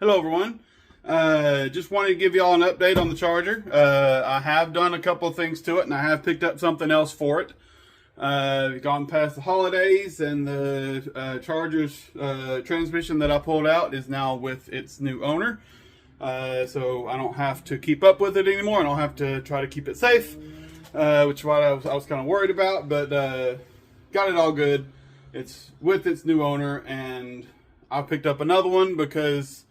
Hello everyone. Just wanted to give y'all an update on the Charger. I have done a couple of things to it, and I have picked up something else for it. Gone past the holidays, and the Charger's transmission that I pulled out is now with its new owner. So I don't have to keep up with it anymore. I don't have to try to keep it safe, which is what I was kind of worried about, but got it all good. It's with its new owner, and I picked up another one because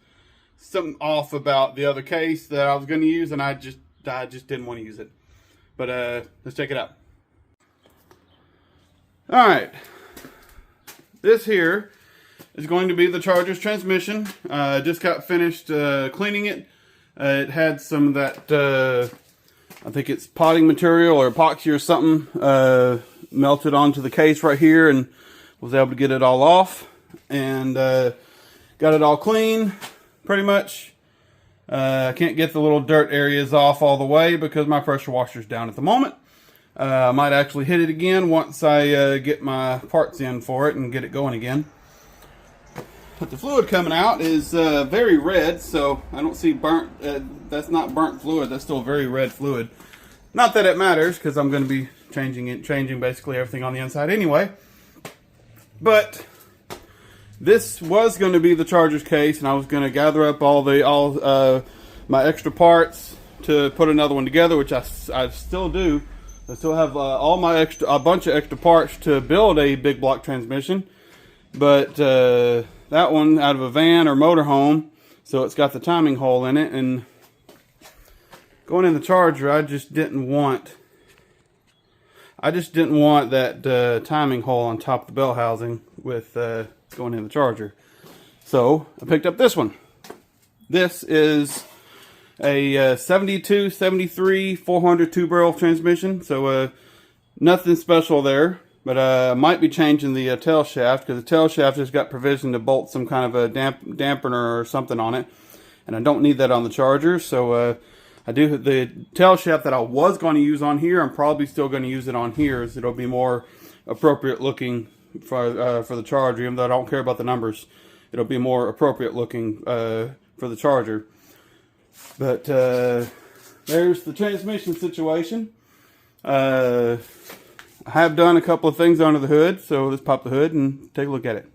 something off about the other case that I was going to use, and I just didn't want to use it. But let's check it out. All right, this here is going to be the Charger's transmission. Just got finished cleaning it. It had some of that I think it's potting material or epoxy or something melted onto the case right here, and was able to get it all off, and got it all clean pretty much. I can't get the little dirt areas off all the way because my pressure washer's down at the moment. I might actually hit it again once I get my parts in for it and get it going again. But the fluid coming out is very red, so I don't see burnt. That's not burnt fluid. That's still very red fluid. Not that it matters, because I'm going to be changing basically everything on the inside anyway. But this was going to be the Charger's case, and I was going to gather up all my extra parts to put another one together, which I still do. I still have a bunch of extra parts to build a big block transmission, but that one out of a van or motorhome, so it's got the timing hole in it. And going in the Charger, I just didn't want that timing hole on top of the bell housing with going in the Charger. So I picked up this one. This is a 72, 73, 400 two-barrel transmission. So nothing special there. But I might be changing the tail shaft, because the tail shaft has got provision to bolt some kind of a dampener or something on it. And I don't need that on the Charger. So I do the tail shaft that I was going to use on here. I'm probably still going to use it on here, as it'll be more appropriate looking for the Charger. Even though I don't care about the numbers, it'll be more appropriate looking for the Charger. But there's the transmission situation. I have done a couple of things under the hood, so let's pop the hood and take a look at it.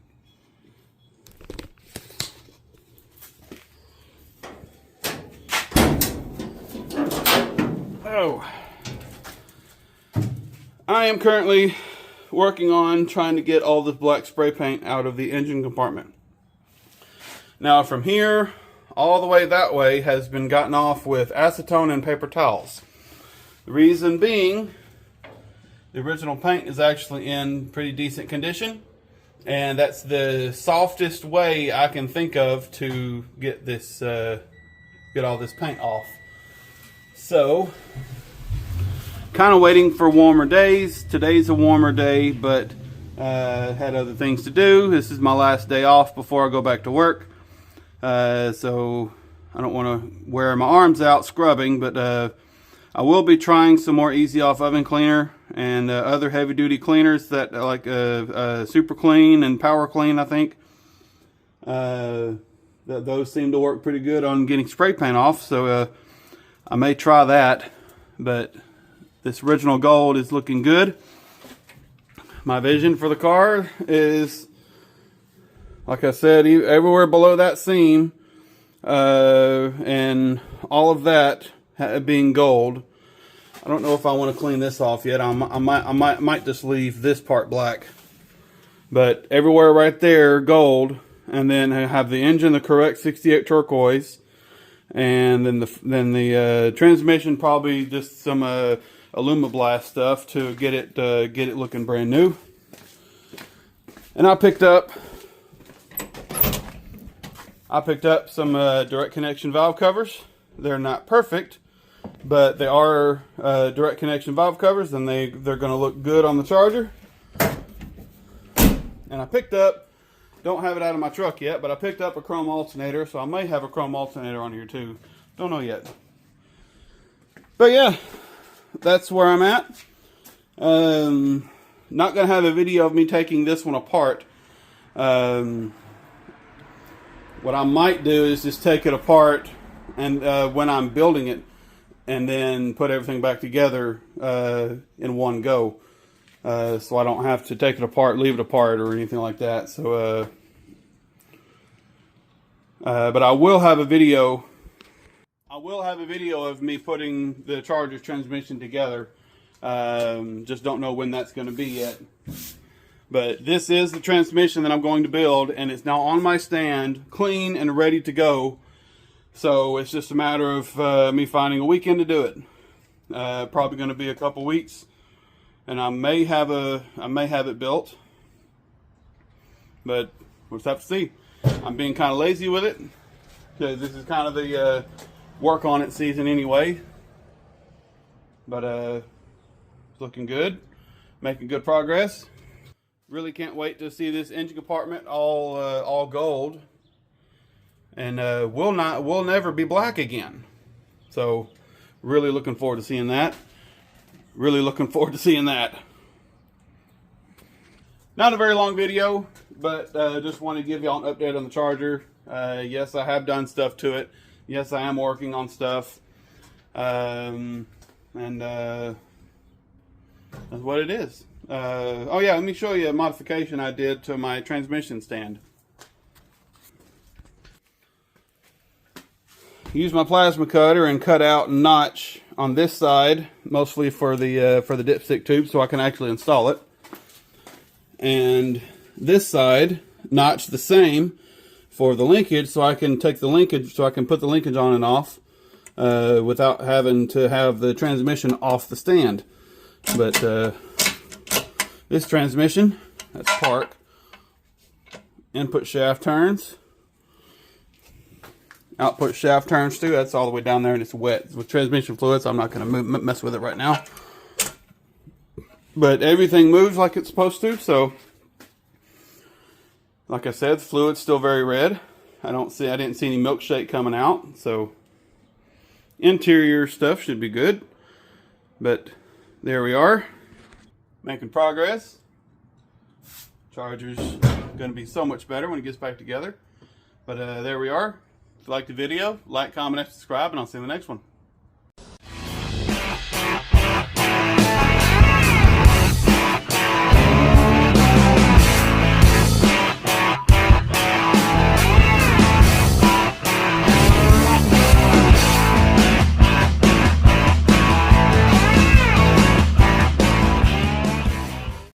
Oh, I am currently working on trying to get all this black spray paint out of the engine compartment. Now from here all the way that way has been gotten off with acetone and paper towels. The reason being, the original paint is actually in pretty decent condition, and that's the softest way I can think of to get this, get all this paint off. So, kind of waiting for warmer days. Today's a warmer day, but had other things to do. This is my last day off before I go back to work, so I don't want to wear my arms out scrubbing, but I will be trying some more Easy Off Oven Cleaner and other heavy duty cleaners that like Super Clean and Power Clean, I think. Those seem to work pretty good on getting spray paint off, so I may try that. But this original gold is looking good. My vision for the car is, like I said, everywhere below that seam and all of that being gold. I don't know if I want to clean this off yet. I might just leave this part black. But everywhere right there, gold, and then have the engine the correct 68 turquoise, and then the transmission probably just some Alumablast stuff to get it looking brand new. And I picked up some direct connection valve covers. They're not perfect, but they are direct connection valve covers, and they're going to look good on the Charger. And I picked up, don't have it out of my truck yet, but I picked up a chrome alternator, so I may have a chrome alternator on here too. Don't know yet. But yeah, that's where I'm at. Not going to have a video of me taking this one apart. What I might do is just take it apart and when I'm building it, and then put everything back together in one go, so I don't have to take it apart, leave it apart, or anything like that. So, but I will have a video. I will have a video of me putting the Charger's transmission together. Just don't know when that's going to be yet. But this is the transmission that I'm going to build, and it's now on my stand, clean and ready to go. So it's just a matter of me finding a weekend to do it. Probably going to be a couple weeks, and I may have it built, but we'll just have to see. I'm being kind of lazy with it because this is kind of the work on it season anyway. But it's looking good, making good progress. Really can't wait to see this engine compartment all gold. And will never be black again. So really looking forward to seeing that. Really looking forward to seeing that. Not a very long video, but just want to give y'all an update on the Charger. Yes, I have done stuff to it. Yes, I am working on stuff. And that's what it is. Oh yeah, let me show you a modification I did to my transmission stand. Use my plasma cutter and cut out a notch on this side, mostly for the dipstick tube, so I can actually install it. And this side, notch the same for the linkage, so I can take the linkage, so I can put the linkage on and off without having to have the transmission off the stand. But this transmission, that's Park. Input shaft turns. Output shaft turns too. That's all the way down there, and it's wet with transmission fluid, so I'm not going to mess with it right now. But everything moves like it's supposed to. So, like I said, the fluid's still very red. I didn't see any milkshake coming out. So, interior stuff should be good. But there we are, making progress. Charger's going to be so much better when it gets back together. But there we are. If you liked the video, like, comment, and subscribe, and I'll see you in the next one.